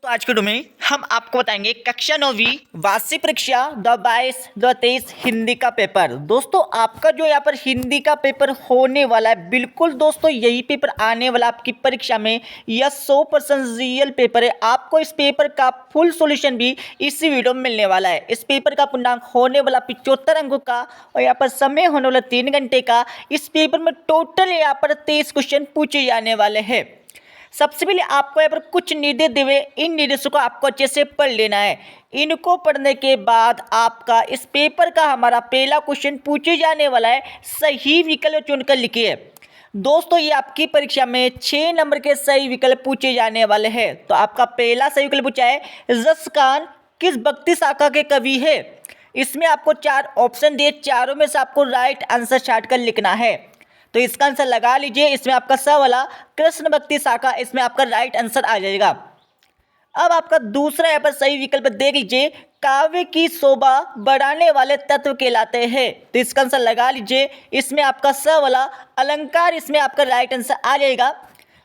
तो आज के वीडियो में हम आपको बताएंगे कक्षा 9वीं वार्षिक परीक्षा 2022-2023 हिंदी का पेपर। दोस्तों आपका जो यहाँ पर हिंदी का पेपर होने वाला है, बिल्कुल दोस्तों यही पेपर आने वाला आपकी परीक्षा में। यह 100% रियल पेपर है। आपको इस पेपर का फुल सॉल्यूशन भी इसी वीडियो में मिलने वाला है। इस पेपर का पूर्णांक होने वाला 75 अंकों का और यहाँ पर समय होने वाला 3 घंटे का। इस पेपर में टोटल यहाँ पर 23 क्वेश्चन पूछे जाने वाले हैं। सबसे पहले आपको यहाँ पर कुछ निर्देश दिए, इन निर्देशों को आपको अच्छे से पढ़ लेना है। इनको पढ़ने के बाद आपका इस पेपर का हमारा पहला क्वेश्चन पूछे जाने वाला है। सही विकल्प चुनकर लिखिए। दोस्तों ये आपकी परीक्षा में 6 नंबर के सही विकल्प पूछे जाने वाले हैं। तो आपका पहला सही विकल्प पूछा है, रस खान किस भक्ति शाखा के कवि है। इसमें आपको 4 ऑप्शन दिए, चारों में से आपको राइट आंसर छाट कर लिखना है। तो इसका आंसर लगा लीजिए। इसमें आपका स वाला कृष्ण भक्ति शाखा, इसमें आपका राइट आंसर आ जाएगा। अब आपका दूसरा यहाँ पर सही विकल्प देख लीजिए, काव्य की शोभा बढ़ाने वाले तत्व कहलाते हैं। तो इसका आंसर लगा लीजिए। इसमें आपका स वाला अलंकार, इसमें आपका राइट आंसर आ जाएगा।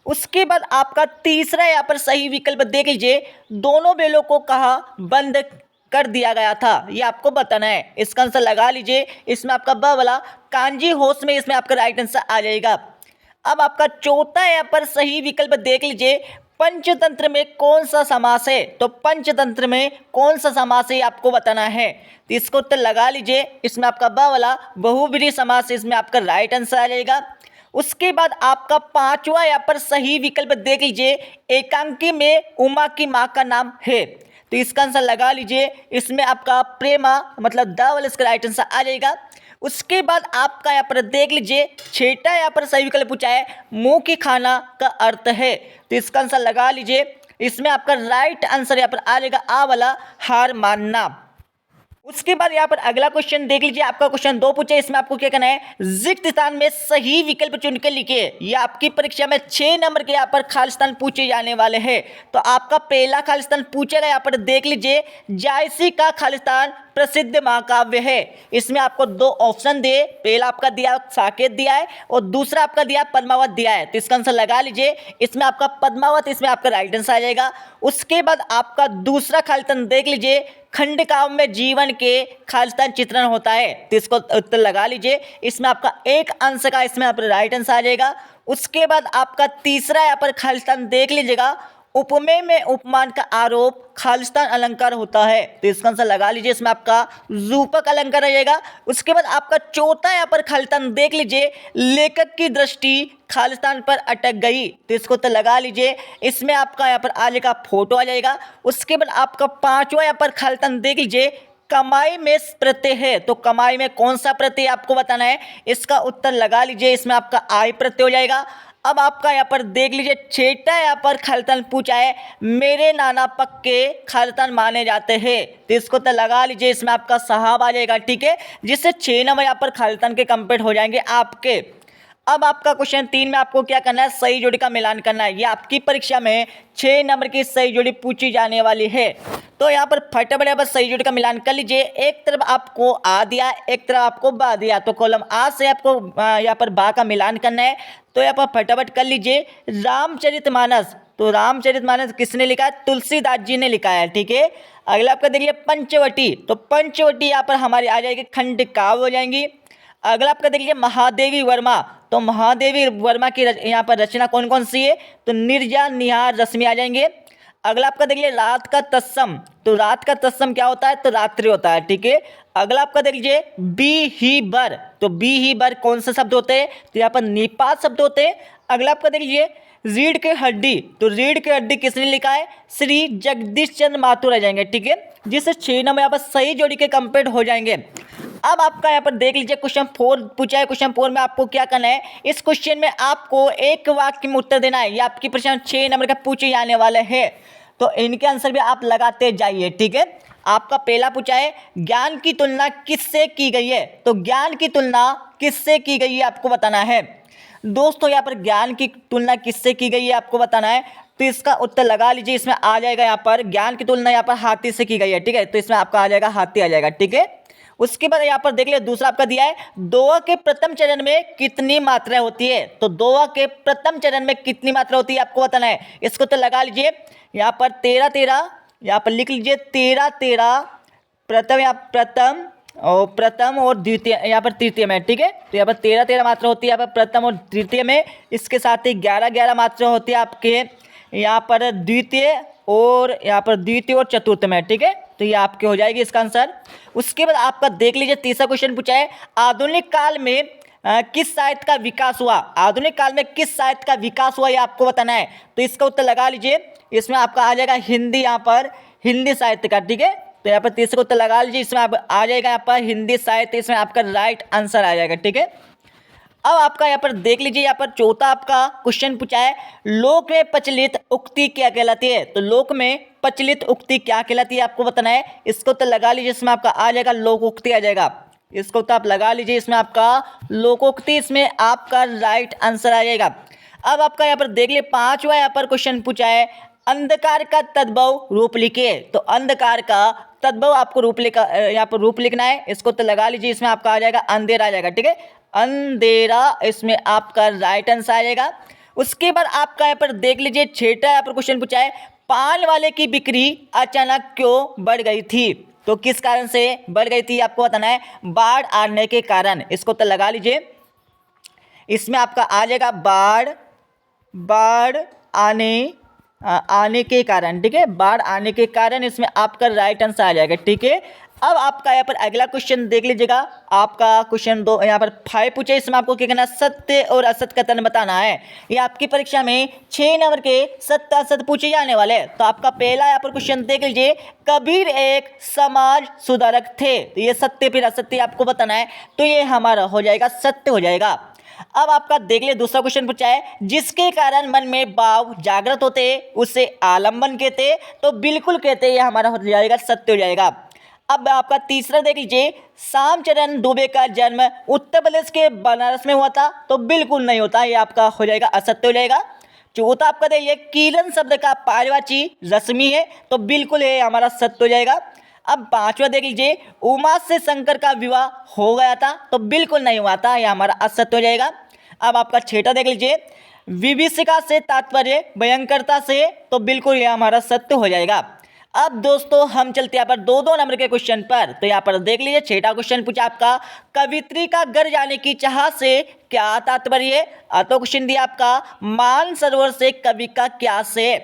उसके बाद आपका तीसरा यहाँ पर सही विकल्प देख लीजिए, दोनों बेलों को कहा बंद कर दिया गया था, ये आपको बताना है। इसका आंसर लगा लीजिए। इसमें आपका ब वाला कांजी होश में, इसमें आपका राइट आंसर आ जाएगा। अब आपका चौथा यहाँ पर सही विकल्प देख लीजिए, पंचतंत्र में कौन सा समास है। तो पंचतंत्र में कौन सा समास है आपको बताना है। तो इसको उत्तर लगा लीजिए। इसमें आपका ब वाला बहुब्रीहि समास, इसमें आपका राइट आंसर आ जाएगा। उसके बाद आपका पांचवा यहाँ पर सही विकल्प देख लीजिए, एकांकी में उमा की माँ का नाम है। तो इसका आंसर लगा लीजिए। इसमें आपका प्रेमा मतलब द वाला इसका राइट आंसर आ जाएगा। उसके बाद आपका यहाँ पर देख लीजिए, छठा यहाँ पर सही विकल्प पूछा है, मुंह की खाना का अर्थ है। तो इसका आंसर लगा लीजिए। इसमें आपका राइट आंसर यहाँ पर आ जाएगा आ वाला हार मानना। उसके बाद यहाँ पर अगला क्वेश्चन देख लीजिए। आपका क्वेश्चन 2 पूछे, इसमें आपको क्या करना है, रिक्त स्थान में सही विकल्प चुनकर लिखिए। यह आपकी परीक्षा में 6 नंबर के यहाँ पर खालिस्तान पूछे जाने वाले हैं। तो आपका पहला खालिस्तान पूछेगा, यहाँ पर देख लीजिए, जायसी का खालिस्तान प्रसिद्ध महाकाव्य है। इसमें आपको 2 ऑप्शन दिए, पहला आपका दिया साकेत दिया है और दूसरा आपका दिया पद्मावत दिया है। तो इसका आंसर लगा लीजिए। इसमें आपका पद्मावत, इसमें आपका राइट आंसर आ जाएगा। उसके बाद आपका दूसरा खालिस्तान देख लीजिए, खंड काव्य में जीवन के खालिस्तान चित्रण होता है। तो इसको उत्तर लगा लीजिए। इसमें आपका एक अंश का, इसमें आप राइट आंसर आ जाएगा। उसके बाद आपका तीसरा यहाँ पर खालिस्तान देख लीजिएगा, उपमेय में उपमान का आरोप खालिस्तान अलंकार होता है। तो इसका आंसर लगा लीजिए। इसमें आपका रूपक अलंकार आ जाएगा। उसके बाद आपका चौथा यहाँ पर खालिस्तान देख लीजिए, लेखक की दृष्टि खालिस्तान पर अटक गई। तो इसको तो लगा लीजिए। इसमें आपका यहाँ पर आ जाएगा फोटो आ जाएगा। उसके बाद आपका पांचवा यहाँ पर खालिस्तान देख लीजिए, कमाई में प्रत्यय है। तो कमाई में कौन सा प्रत्यय आपको बताना है, इसका उत्तर लगा लीजिए। इसमें आपका आय प्रत्यय हो जाएगा। अब आपका यहाँ पर देख लीजिए, छठा यहाँ पर खालिस्तान पूछा है, मेरे नाना पक्के खालिस्तान माने जाते हैं। तो इसको तो लगा लीजिए। इसमें आपका साहब आ जाएगा, ठीक है, जिससे 6 नंबर यहाँ पर खालिस्तान के कंप्लीट हो जाएंगे आपके। अब आपका क्वेश्चन 3 में आपको क्या करना है, सही जोड़ी का मिलान करना है। ये आपकी परीक्षा में 6 नंबर की सही जोड़ी पूछी जाने वाली है। तो यहाँ पर फटाफट यहाँ पर सही जोड़ी का मिलान कर लीजिए। एक तरफ आपको आ दिया, एक तरफ आपको बा दिया। तो कॉलम आ से आपको यहाँ पर बा का मिलान करना है। तो यहाँ पर फटाफट कर लीजिए। रामचरितमानस, तो रामचरितमानस किसने लिखा है, तुलसीदास जी ने लिखा है, ठीक है। अगला आपका देखिए पंचवटी, तो पंचवटी यहाँ पर हमारी आ जाएगी खंड काव्य हो जाएंगी। अगला आपका देखिए महादेवी वर्मा, तो महादेवी वर्मा की यहाँ पर रचना कौन कौन सी है, तो निर्जा निहार रश्मि आ जाएंगे। अगला आपका देख लीजिए रात का तत्सम, तो रात का तत्सम क्या होता है, तो रात्रि होता है, ठीक है। अगला आपका देख लीजिए बी ही बर, तो बी ही बर कौन सा शब्द होते हैं, तो यहाँ पर निपात शब्द होते हैं। अगला आपका देख लीजिए रीढ़ के हड्डी, तो रीढ़ के हड्डी किसने लिखा है, श्री जगदीश चंद्र माथुर आ जाएंगे, ठीक है, जिससे 6 नंबर यहाँ पर सही जोड़ी के कंप्लीट हो जाएंगे। अब आपका यहाँ पर देख लीजिए क्वेश्चन 4 पूछा है। क्वेश्चन 4 में आपको क्या करना है, इस क्वेश्चन में आपको एक वाक्य में उत्तर देना है। ये आपकी प्रश्न 6 नंबर का पूछे जाने वाले हैं। तो इनके आंसर भी आप लगाते जाइए, ठीक है। आपका पहला पूछा है, ज्ञान की तुलना किससे की गई है। तो ज्ञान की तुलना किससे की गई है आपको बताना है। दोस्तों यहाँ पर ज्ञान की तुलना किससे की गई है आपको बताना है। तो इसका उत्तर लगा लीजिए। इसमें आ जाएगा यहाँ पर ज्ञान की तुलना यहाँ पर हाथी से की गई है, ठीक है। तो इसमें आपका आ जाएगा हाथी आ जाएगा, ठीक है। उसके बाद यहाँ पर देख लिया दूसरा आपका दिया है, दोहा के प्रथम चरण में कितनी मात्रा होती है। तो दोहा के प्रथम चरण में कितनी मात्रा होती है आपको बताना है। इसको तो लगा लीजिए यहाँ पर 13 13, यहाँ पर लिख लीजिए 13 13 प्रथम, या प्रथम और द्वितीय, यहाँ पर तृतीय में, ठीक है। तो यहाँ पर 13 13 मात्रा होती है यहाँ पर प्रथम और द्वितीय में। इसके साथ ही 11 11 मात्रा होती है आपके यहाँ पर द्वितीय और चतुर्थ में, ठीक है। तो ये आपके हो जाएगी इसका आंसर। उसके बाद आपका देख लीजिए तीसरा क्वेश्चन पूछा है, आधुनिक काल में किस साहित्य का विकास हुआ। आधुनिक काल में किस साहित्य का विकास हुआ ये आपको बताना है। तो इसका उत्तर लगा लीजिए, इसमें आपका आ जाएगा हिंदी, यहाँ पर हिंदी साहित्य का, ठीक है। तो यहाँ पर तीसरा उत्तर लगा लीजिए, इसमें आप आ जाएगा यहाँ पर हिंदी साहित्य, इसमें आपका राइट आंसर आ जाएगा, ठीक है। अब आपका यहाँ पर देख लीजिए, यहाँ पर चौथा आपका क्वेश्चन पूछा है, लोक में प्रचलित उक्ति क्या कहलाती है। तो लोक में प्रचलित उक्ति क्या कहलाती है आपको बताना है। इसको तो लगा लीजिए, इसमें आपका आ जाएगा लोकोक्ति आ जाएगा। इसको तो आप लगा लीजिए, इसमें आपका लोकोक्ति, इसमें आपका राइट आंसर आ जाएगा। अब आपका यहाँ पर देख लीजिए पांचवा यहाँ पर क्वेश्चन पूछा है, अंधकार का तद्भव रूप लिखिए। तो अंधकार का तद्भव आपको रूप यहाँ पर रूप लिखना है। इसको तो लगा लीजिए, इसमें आपका आ जाएगा अंधेरा आ जाएगा, ठीक है। अंधेरा, इसमें आपका राइट आंसर आ जाएगा। उसके बाद आपका यहाँ पर देख लीजिए छठा यहाँ पर क्वेश्चन पूछा है, पान वाले की बिक्री अचानक क्यों बढ़ गई थी। तो किस कारण से बढ़ गई थी आपको बताना है। बाढ़ आने के कारण। इसको तो लगा लीजिए, इसमें आपका आ जाएगा बाढ़ आने के कारण, ठीक है। बाढ़ आने के कारण, इसमें आपका राइट आंसर आ जाएगा, ठीक है। अब आपका यहाँ पर अगला क्वेश्चन देख लीजिएगा, आपका क्वेश्चन 2 यहाँ पर 5 पूछे। इसमें आपको क्या करना है, सत्य और असत्य कथन बताना है। ये आपकी परीक्षा में 6 नंबर के सत्य असत्य पूछे जाने वाले। तो आपका पहला यहाँ पर क्वेश्चन देख लीजिए, कबीर एक समाज सुधारक थे। तो ये सत्य फिर असत्य आपको बताना है। तो ये हमारा हो जाएगा सत्य हो जाएगा। अब आपका देख लिया दूसरा क्वेश्चन पूछा है, जिसके कारण मन में भाव जागृत होते उसे आलम्बन कहते। तो बिल्कुल कहते, ये हमारा हो जाएगा सत्य हो जाएगा। अब आपका तीसरा देख लीजिए, श्यामचरण दुबे का जन्म उत्तर प्रदेश के बनारस में हुआ था। तो बिल्कुल नहीं होता, ये आपका हो जाएगा असत्य हो जाएगा। चौथा आपका देखिए, किरण शब्द का पर्यायवाची रश्मि है। तो बिल्कुल ये हमारा सत्य हो जाएगा। अब पांचवा देख लीजिए, उमा से शंकर का विवाह हो गया था। तो बिल्कुल नहीं हुआ था, यह हमारा असत्य हो जाएगा। अब आपका छठा देख लीजिए, विभीषिका से तात्पर्य भयंकरता से। तो बिल्कुल यह हमारा सत्य हो जाएगा। अब दोस्तों हम चलते यहाँ पर 2-2 नंबर के क्वेश्चन पर। तो यहाँ पर देख लीजिए छठा क्वेश्चन पूछा आपका, कवित्री का घर जाने की चाह से क्या तात्पर्य है। तो क्वेश्चन दिया आपका, मान सरोवर से कवि का क्या से।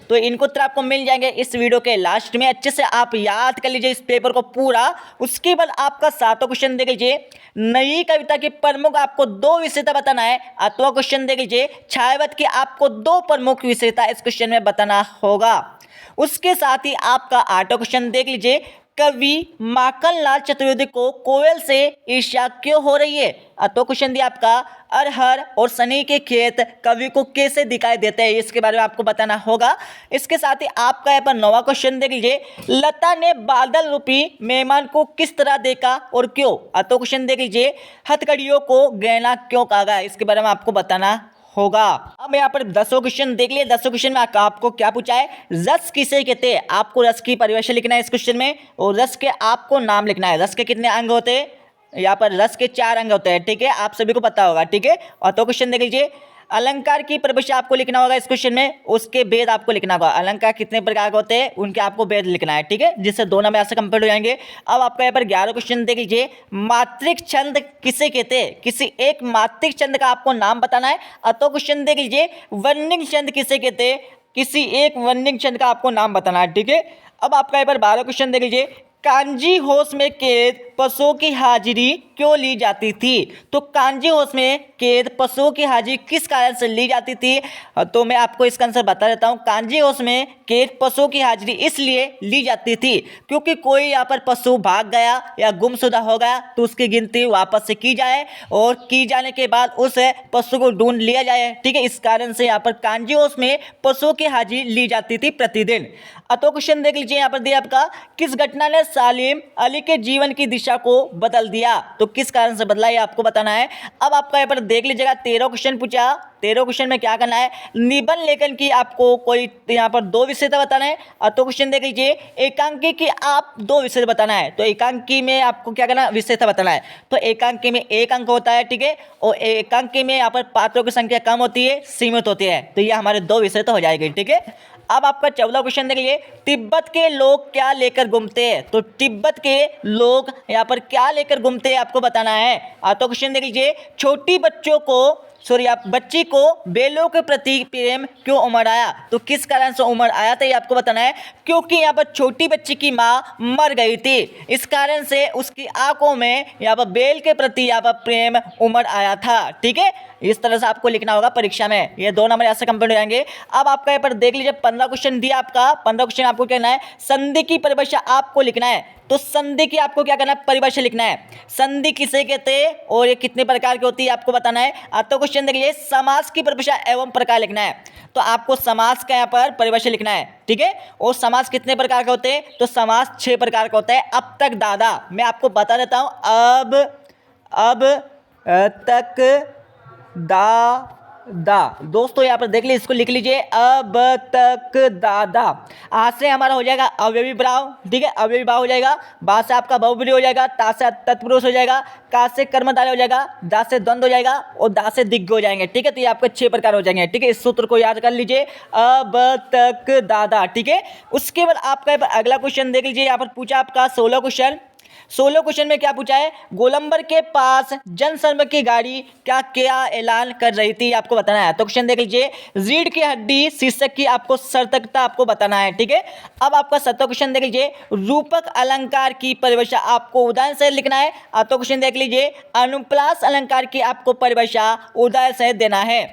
तो इनको उत्तर आपको मिल जाएंगे इस वीडियो के लास्ट में। अच्छे से आप याद कर लीजिए इस पेपर को पूरा। उसके बाद आपका 7वां क्वेश्चन देख लीजिए, नई कविता की प्रमुख आपको 2 विशेषता बताना है। 8वां क्वेश्चन देख लीजिए, छायावत की आपको 2 प्रमुख विशेषता इस क्वेश्चन में बताना होगा। उसके साथ ही आपका 8वां क्वेश्चन देख लीजिए, कवि माखनलाल चतुर्वेदी को कोयल से ईर्ष्या क्यों हो रही है। तो क्वेश्चन दिया आपका, अरहर और शनि के खेत कवि को कैसे दिखाई देते हैं, इसके बारे में आपको बताना होगा। इसके साथ ही आपका यहाँ पर 9वां क्वेश्चन देख लीजिए, लता ने बादल रूपी मेहमान को किस तरह देखा और क्यों। तो क्वेश्चन देख लीजिए, हथकड़ियों को गहना क्यों कहा गया, इसके बारे में आपको बताना होगा। अब यहाँ पर 10वां क्वेश्चन देख लिए। 10वें क्वेश्चन में आपको क्या पूछा है, रस किसे कहते हैं। आपको रस की परिभाषा लिखना है इस क्वेश्चन में, और रस के आपको नाम लिखना है। रस के कितने अंग होते हैं, यहाँ पर रस के 4 अंग होते हैं, ठीक है। आप सभी को पता होगा, ठीक है। और तो क्वेश्चन देख लीजिए, अलंकार की परिभाषा आपको लिखना होगा इस क्वेश्चन में, उसके भेद आपको लिखना होगा। अलंकार कितने प्रकार के होते हैं उनके आपको भेद लिखना है, ठीक है, जिससे 2 नंबर ऐसे कंप्लीट हो जाएंगे। अब आपका यहाँ पर 11वां क्वेश्चन देख लीजिए, मात्रिक छंद किसे कहते हैं। किसी एक मात्रिक छंद का आपको नाम बताना है। तो क्वेश्चन देख लीजिए, वर्णिक छंद किसे कहते हैं, किसी एक वर्णिक छंद का आपको नाम बताना है, ठीक है। अब आपका यहाँ पर 12वां क्वेश्चन देख लीजिए, कांजी होश में कैद पशुओं की हाजिरी क्यों ली जाती थी। तो कांजी होश में कैद पशुओं की हाजिरी किस कारण से ली जाती थी। तो मैं आपको इसका आंसर बता देता हूँ। कांजी होश में कैद पशुओं की हाजिरी इसलिए ली जाती थी क्योंकि कोई यहाँ पर पशु भाग गया या गुमशुदा हो गया तो उसकी गिनती वापस से की जाए, और की जाने के बाद उस पशु को ढूंढ लिया जाए, ठीक है। इस कारण से यहाँ पर कांजी होश में पशुओं की हाजिरी ली जाती थी प्रतिदिन। तो क्वेश्चन देख लीजिए, यहाँ पर दिया आपका, किस घटना ने सालिम अली के जीवन की दिशा को बदल दिया? तो किस कारण से बदला ये आपको बताना है। अब आपका यहाँ पर देख लीजिएगा 13 क्वेश्चन पूछा। 13 क्वेश्चन में क्या करना है, निबंध लेखन की आपको कोई यहाँ पर 2 विषयता बताना है। तो क्वेश्चन देख लीजिए, एकांकी की आप 2 विषय बताना है। तो एकांकी में आपको क्या करना है, विषयता बताना है। तो एकांकी में 1 अंक होता है, ठीक है, और एकांकी में यहाँ पर पात्रों की संख्या कम होती है, सीमित होती है। तो ये हमारे 2 विषय तो हो जाएगी, ठीक है। अब आपका 14 क्वेश्चन देख लीजिए, तिब्बत के लोग क्या लेकर घूमते हैं? तो तिब्बत के लोग यहाँ पर क्या लेकर घूमते हैं आपको बताना है। तो क्वेश्चन देख लीजिए, छोटी बच्चों को आप बच्ची को बेलों के प्रति प्रेम क्यों उमड़ आया? तो किस कारण से उमड़ आया था ये आपको बताना है। क्योंकि यहाँ पर छोटी बच्ची की माँ मर गई थी, इस कारण से उसकी आंखों में यहाँ पर बेल के प्रति यहाँ पर प्रेम उमड़ आया था, ठीक है। इस तरह से आपको लिखना होगा परीक्षा में, ये 2 नंबर ऐसे कंप्लीट हो जाएंगे। अब आपका यहाँ पर देख लीजिए 15 क्वेश्चन दिया आपका। 15 क्वेश्चन आपको क्या करना है, संधि की परिभाषा आपको लिखना है। तो संधि की आपको क्या करना है, परिभाषा लिखना है। संधि किसे कहते हैं और ये कितने प्रकार की होती है आपको बताना है। तो क्वेश्चन देखिए, समास की परिभाषा एवं प्रकार लिखना है। तो आपको समास का यहाँ पर परिभाषा लिखना है, ठीक है। और समास कितने प्रकार के होते हैं, तो समास 6 प्रकार का होता है। अब तक दादा मैं आपको बता देता हूँ, अब तक दा दोस्तों यहाँ पर देख लीजिए, इसको लिख लीजिए, अब तक दादा। आज से हमारा हो जाएगा अवयवी भाव, ठीक है, अवयवी भाव हो जाएगा। बा से आपका बहुब्रीहि हो जाएगा, ता से तत्पुरुष हो जाएगा, का से कर्मधारय हो जाएगा, दा से द्वंद्व हो जाएगा और दा से दिग्ग हो जाएंगे, ठीक है। तो ये आपके 6 प्रकार हो जाएंगे, ठीक है। इस सूत्र को याद कर लीजिए, अब तक दादा, ठीक है। उसके बाद आपका अगला क्वेश्चन देख लीजिए, यहाँ पर पूछा आपका 16 क्वेश्चन। 16 क्वेश्चन में क्या पूछा है, गोलंबर के पास जनसंपर्क की गाड़ी क्या ऐलान कर रही थी आपको बताना है। तो क्वेश्चन देख लीजिए, रीढ़ की हड्डी शीर्षक की आपको सार्थकता आपको बताना है, ठीक है। अब आपका 17 क्वेश्चन देख लीजिए, रूपक अलंकार की परिभाषा आपको उदाहरण से लिखना है। तो क्वेश्चन देख लीजिए, अनुप्रास अलंकार की आपको परिभाषा उदाहरण से देना है।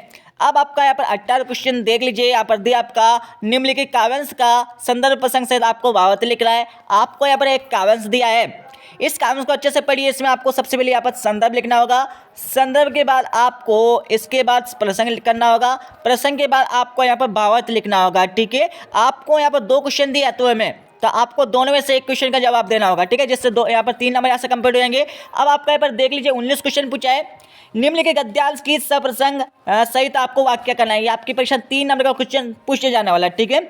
अब आपका यहाँ पर 18 क्वेश्चन देख लीजिए, यहाँ पर दिया आपका, निम्नलिखित काव्यांश का संदर्भ प्रसंग से आपको भावार्थ लिखना है। आपको यहाँ पर एक काव्यांश दिया है, इस काव्यांश को अच्छे से पढ़िए। इसमें आपको सबसे पहले यहाँ पर संदर्भ लिखना होगा, संदर्भ के बाद आपको इसके बाद प्रसंग करना होगा, प्रसंग के बाद आपको यहाँ पर भावार्थ लिखना होगा, ठीक है। आपको यहाँ पर 2 क्वेश्चन दिया तो में, तो आपको दोनों में से एक क्वेश्चन का जवाब देना होगा, ठीक है, जिससे यहाँ पर 3 नंबर यहाँ से कंप्लीट हो जाएंगे। अब आपका यहाँ पर देख लीजिए 19 क्वेश्चन पूछा है, निम्नलिखित गद्यांश की सप्रसंग सहित आपको वाक्य करना है। ये आपकी परीक्षा 3 नंबर का क्वेश्चन पूछे जाने वाला है, ठीक है।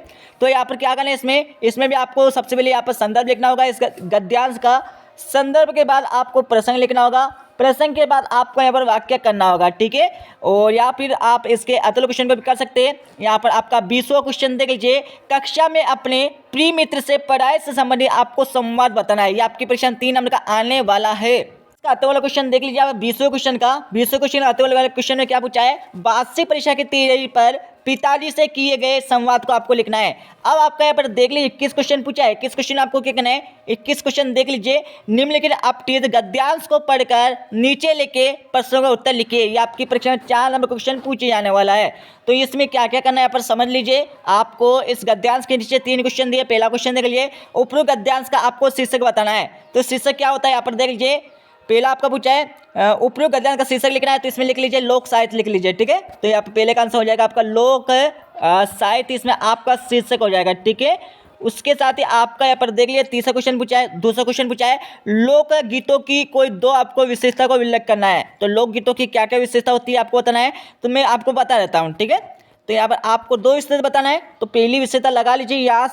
तो यहाँ पर क्या करना है, इसमें भी आपको सबसे पहले यहाँ पर संदर्भ लिखना होगा इस गद्यांश का, संदर्भ के बाद आपको प्रसंग लिखना होगा, प्रसंग के बाद आपको यहाँ पर वाक्य करना होगा, ठीक है। और या फिर आप इसके अतुल क्वेश्चन पर भी कर सकते हैं। यहाँ पर आपका 20वां क्वेश्चन देख लीजिए, कक्षा में अपने प्रिय मित्र से पढ़ाई से संबंधित आपको संवाद बताना है। ये आपकी परीक्षा 3 नंबर का आने वाला है। आते वाला क्वेश्चन देख लीजिए, 20वें क्वेश्चन का 20वें क्वेश्चन आते वाले क्वेश्चन में क्या पूछा है, वार्षिक परीक्षा की तैयारी पर पिताजी से किए गए संवाद को आपको लिखना है। अब आपका यहाँ पर देख लीजिए 21 क्वेश्चन पूछा है, 21 क्वेश्चन आपको क्या करना है, 21 क्वेश्चन देख लीजिए, निम्नलिखित अपठित गद्यांश को पढ़कर नीचे लिखे प्रश्नों का उत्तर लिखिए। ये आपकी परीक्षा में 4 नंबर क्वेश्चन पूछे जाने वाला है। तो इसमें क्या क्या करना है यहाँ पर समझ लीजिए। आपको इस गद्यांश के नीचे 3 क्वेश्चन दिए। पहला क्वेश्चन देख लीजिए, उपरोक्त गद्यांश का आपको शीर्षक बताना है। तो शीर्षक क्या होता है, यहाँ पर देख लीजिए, पहला आपका पूछा है उपरोक्त गद्यांश का शीर्षक लिखना है। तो इसमें लिख लीजिए लोक साहित्य लिख लीजिए, ठीक है। तो यहाँ पे पहले का आंसर हो जाएगा आपका लोक साहित्य, इसमें आपका शीर्षक हो जाएगा, ठीक है। उसके साथ ही आपका यहाँ पर देख लीजिए 3रा क्वेश्चन पूछा है, 2रा क्वेश्चन पूछा है, लोक गीतों की कोई 2 आपको विशेषता को उल्लेख करना है। तो लोक गीतों की क्या क्या विशेषता होती है आपको बताना है। तो मैं आपको बता देता हूँ, ठीक है। तो यहाँ पर आपको 2 विशेषता बताना है। तो पहली विशेषता लगा लीजिए, यहाँ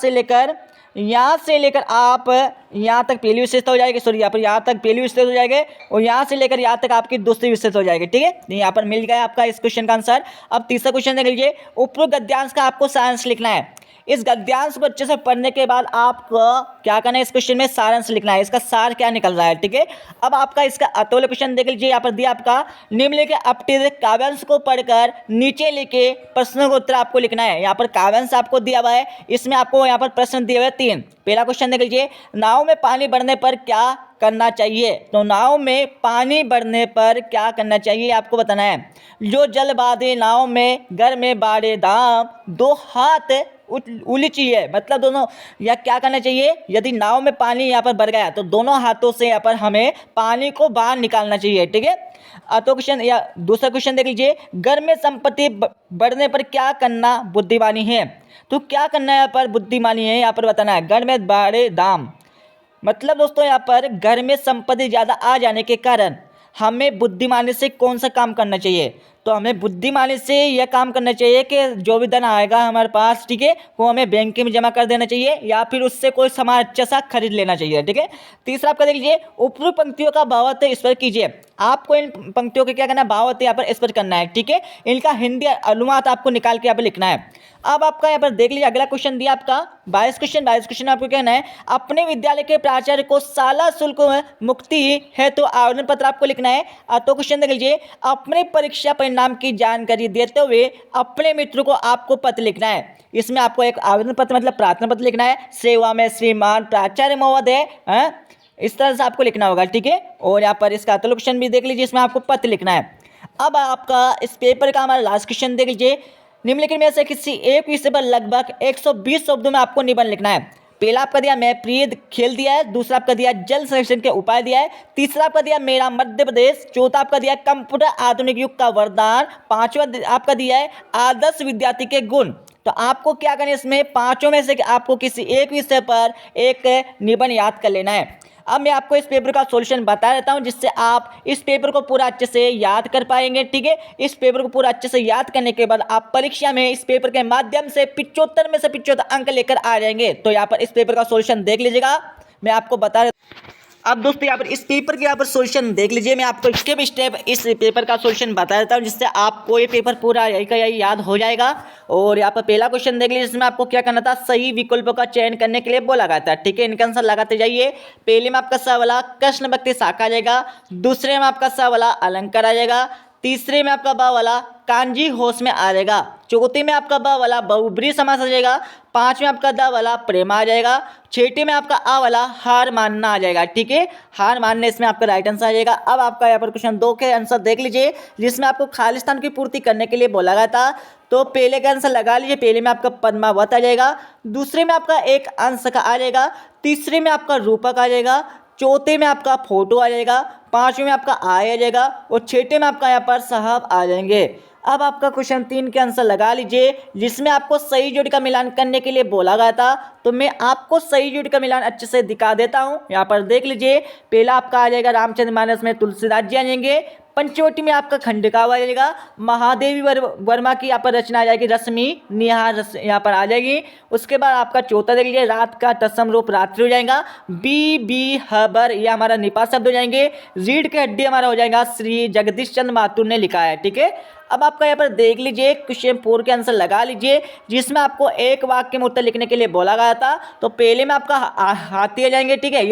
से लेकर आप यहाँ तक पहली विशेषता हो जाएगी, सॉरी यहाँ पर यहाँ तक पहली विशेषता हो जाएगी और यहाँ से लेकर यहाँ तक आपकी दूसरी विशेषता हो जाएगी, ठीक है। यहाँ पर मिल गया आपका इस क्वेश्चन का आंसर। अब 3रा क्वेश्चन देख लीजिए, उपरोक्त गद्यांश का आपको सारांश लिखना है। इस गद्यांश को अच्छे से पढ़ने के बाद आपको क्या करना है, इस क्वेश्चन में सारांश लिखना है, इसका सार क्या निकल रहा है, ठीक है। अब आपका इसका अतुल क्वेश्चन देख लीजिए, यहाँ पर दिया आपका, निम्नलिखित अपठित काव्यांश को पढ़कर नीचे लिखे प्रश्नों का उत्तर आपको लिखना है। यहाँ पर काव्यांश आपको दिया हुआ है, इसमें आपको यहाँ पर प्रश्न दिए हुए 3। पहला क्वेश्चन देख लीजिए, नाव में पानी बढ़ने पर क्या करना चाहिए। तो नाव में पानी बढ़ने पर क्या करना चाहिए आपको बताना है। जो जल बाधे नाव में, घर में बाड़े दाम, 2 हाथ उलीचिए, मतलब दोनों, या क्या करना चाहिए, यदि नाव में पानी यहाँ पर बढ़ गया तो दोनों हाथों से यहाँ पर हमें पानी को बाहर निकालना चाहिए, ठीक है। तो क्वेश्चन या दूसरा क्वेश्चन देख लीजिए, घर में संपत्ति बढ़ने पर क्या करना बुद्धिमानी है। तो क्या करना है यहाँ पर, बुद्धिमानी है यहाँ पर बताना है। घर में बड़े दाम, मतलब दोस्तों यहाँ पर घर में संपत्ति ज़्यादा आ जाने के कारण हमें बुद्धिमानी से कौन सा काम करना चाहिए। तो हमें बुद्धिमानी से यह काम करना चाहिए कि जो भी धन आएगा हमारे पास, ठीक है, वो हमें बैंक में जमा कर देना चाहिए या फिर उससे कोई सामान अच्छा सा खरीद लेना चाहिए, ठीक है। तीसरा आपका देख लीजिए, उपरोक्त पंक्तियों का भावार्थ इस पर कीजिए। आपको इन पंक्तियों के क्या करना है, भावार्थ यहाँ पर इस पर करना है, ठीक है। इनका हिंदी अनुवाद आपको निकाल के यहाँ पर लिखना है। अब आपका यहाँ पर देख लीजिए, अगला क्वेश्चन दिया आपका 22 क्वेश्चन आपको कहना है, अपने विद्यालय के प्राचार्य को शाला शुल्क में मुक्ति है तो आवेदन पत्र आपको लिखना है। तो क्वेश्चन देख लीजिए, अपने परीक्षा परिणाम की जानकारी देते हुए अपने मित्र को आपको पत्र लिखना है। इसमें आपको एक आवेदन पत्र मतलब प्रार्थना पत्र लिखना है, सेवा में श्रीमान प्राचार्य महोदय, इस तरह से आपको लिखना होगा, ठीक है। और यहाँ पर इसका अगला क्वेश्चन भी देख लीजिए, इसमें आपको पत्र लिखना है। अब आपका इस पेपर का हमारा लास्ट क्वेश्चन देख लीजिए, निम्नलिखित में से किसी एक विषय पर लगभग 120 शब्दों में आपको निबंध लिखना है। पहला आपका दिया मैं प्रिय खेल दिया है, दूसरा आपका दिया जल संरक्षण के उपाय दिया है, तीसरा आपका दिया मेरा मध्य प्रदेश, चौथा आपका दिया कंप्यूटर आधुनिक युग का वरदान, पांचवा आपका दिया है आदर्श विद्यार्थी के गुण। तो आपको क्या करना है, इसमें पांचों में से आपको किसी एक विषय पर एक निबंध याद कर लेना है। अब मैं आपको इस पेपर का सॉल्यूशन बता देता हूं, जिससे आप इस पेपर को पूरा अच्छे से याद कर पाएंगे, ठीक है। इस पेपर को पूरा अच्छे से याद करने के बाद आप परीक्षा में इस पेपर के माध्यम से 75 में से 75 अंक लेकर आ जाएंगे। तो यहाँ पर इस पेपर का सॉल्यूशन देख लीजिएगा, मैं आपको बता। अब दोस्तों यहाँ पर इस पेपर के यहाँ पर सॉल्यूशन देख लीजिए, मैं आपको स्टेप स्टेप इस पेपर का सॉल्यूशन बता देता हूँ, जिससे आपको ये पेपर पूरा यही का यही याद हो जाएगा। और यहाँ पर पहला क्वेश्चन देख लीजिए, जिसमें आपको क्या करना था, सही विकल्पों का चयन करने के लिए बोला गया था, ठीक है। इनका आंसर लगाते जाइए। पहले में आपका स वाला कृष्ण भक्ति शाखा आ जाएगा, दूसरे में आपका स वाला अलंकार आ जाएगा, तीसरे में आपका ब वाला कांजी होश में आ जाएगा, चौथे में आपका ब वाला बहुब्रीहि समास आ जाएगा, पांचवें आपका द वाला प्रेम आ जाएगा, छठे में आपका आ वाला हार मानना आ जाएगा, ठीक है। हार मानने इसमें आपका राइट आंसर आ जाएगा। अब आपका यहाँ पर क्वेश्चन 2 के आंसर देख लीजिए, जिसमें आपको खालिस्तान की पूर्ति करने के लिए बोला गया था। तो पहले का आंसर लगा लीजिए, पहले में आपका पद्मावत आ जाएगा, दूसरे में आपका एक अंश का आ जाएगा, तीसरे में आपका रूपक आ जाएगा, चौथे में आपका फोटो आ जाएगा, पांचवें में आपका आय आ जाएगा और छठे में आपका यहाँ पर साहब आ जाएंगे। अब आपका क्वेश्चन 3 के आंसर लगा लीजिए, जिसमें आपको सही जोड़ी का मिलान करने के लिए बोला गया था। तो मैं आपको सही जोड़ी का मिलान अच्छे से दिखा देता हूं, यहाँ पर देख लीजिए। पहला आपका आ जाएगा रामचंद्रमानस में तुलसीदास जी आ जाएंगे, पंचवटी में आपका खंडकाव आ जाएगा, महादेवी वर्मा की यहाँ पर रचना आ जाएगी रश्मि निहार यहाँ पर आ जाएगी। उसके बाद आपका चौथा देख लीजिए, रात का तत्सम रूप रात्रि हो जाएगा, बी हबर ये हमारा निपात शब्द हो जाएंगे, रीढ़ के हड्डी हमारा हो जाएगा श्री जगदीश चंद्र माथुर ने लिखा है, ठीक है। अब आपका यहाँ पर देख लीजिए क्वेश्चन 4 के आंसर लगा लीजिए, जिसमें आपको एक वाक्य में उत्तर लिखने के लिए बोला गया था। तो पहले में आपका हाथी आ जाएंगे, ठीक है,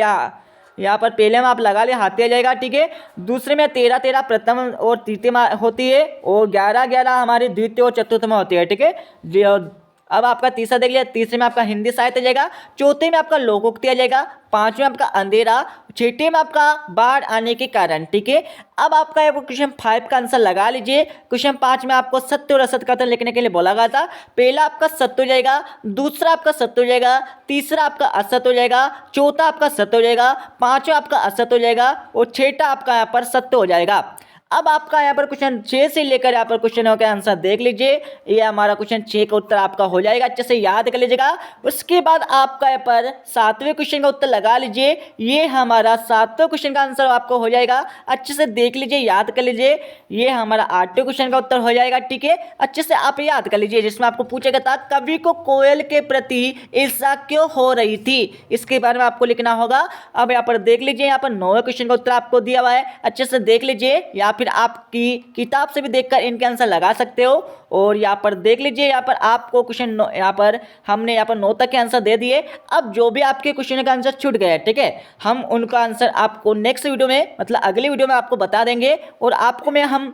यहाँ पर पहले में आप लगा ले हाथी आ जाएगा, ठीक है। दूसरे में 13 प्रथम और तृतीय होती है और 11 हमारी द्वितीय और चतुर्थ में होती है, ठीक है। अब आपका तीसरा देख लिया, तीसरे में आपका हिंदी साहित्य आ जाएगा, चौथे में आपका लोकोक्ति आ जाएगा, पांचवें आपका अंधेरा, छठे में आपका बाढ़ आने के कारण, ठीक है। अब आपका क्वेश्चन 5 का आंसर लगा लीजिए। क्वेश्चन 5 में आपको सत्य और असत्य कथन लिखने के लिए बोला गया था। पहला आपका सत्य हो जाएगा, दूसरा आपका सत्य हो जाएगा, तीसरा आपका असत्य हो जाएगा, चौथा आपका सत्य हो जाएगा, पांचवा आपका असत्य हो जाएगा और छठा आपका यहाँ पर सत्य हो जाएगा। अब आपका यहाँ पर क्वेश्चन 6 से लेकर यहाँ पर क्वेश्चन का आंसर देख लीजिए। ये हमारा क्वेश्चन 6 का उत्तर आपका हो जाएगा, अच्छे से याद कर लीजिएगा। उसके बाद आपका यहाँ पर 7वें क्वेश्चन का उत्तर लगा लीजिए। ये हमारा 7वें क्वेश्चन का आंसर आपको हो जाएगा, अच्छे से देख लीजिए, याद कर लीजिए। ये हमारा 8वें क्वेश्चन का उत्तर हो जाएगा, ठीक है, अच्छे से आप याद कर लीजिए। जिसमें आपको पूछा गया था कवि को कोयल के प्रति ईर्ष्या क्यों हो रही थी, इसके बारे में आपको लिखना होगा। अब यहाँ पर देख लीजिए, यहाँ पर 9वें क्वेश्चन का उत्तर आपको दिया हुआ है, अच्छे से देख लीजिए, या फिर आपकी किताब से भी देखकर इनके आंसर लगा सकते हो। और यहाँ पर देख लीजिए, यहाँ पर आपको क्वेश्चन यहाँ पर हमने यहाँ पर 9 तक के आंसर दे दिए। अब जो भी आपके क्वेश्चन का आंसर छूट गया है, ठीक है, हम उनका आंसर आपको नेक्स्ट वीडियो में मतलब अगली वीडियो में आपको बता देंगे। और आपको मैं हम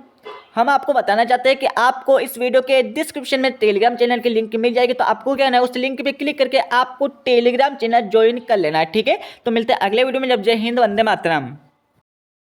आपको बताना चाहते हैं कि आपको इस वीडियो के डिस्क्रिप्शन में टेलीग्राम चैनल की लिंक मिल जाएगी। तो आपको क्या है, उस लिंक पे क्लिक करके आपको टेलीग्राम चैनल ज्वाइन कर लेना है, ठीक है। तो मिलते हैं अगले वीडियो में, जब जय हिंद, वंदे मातरम।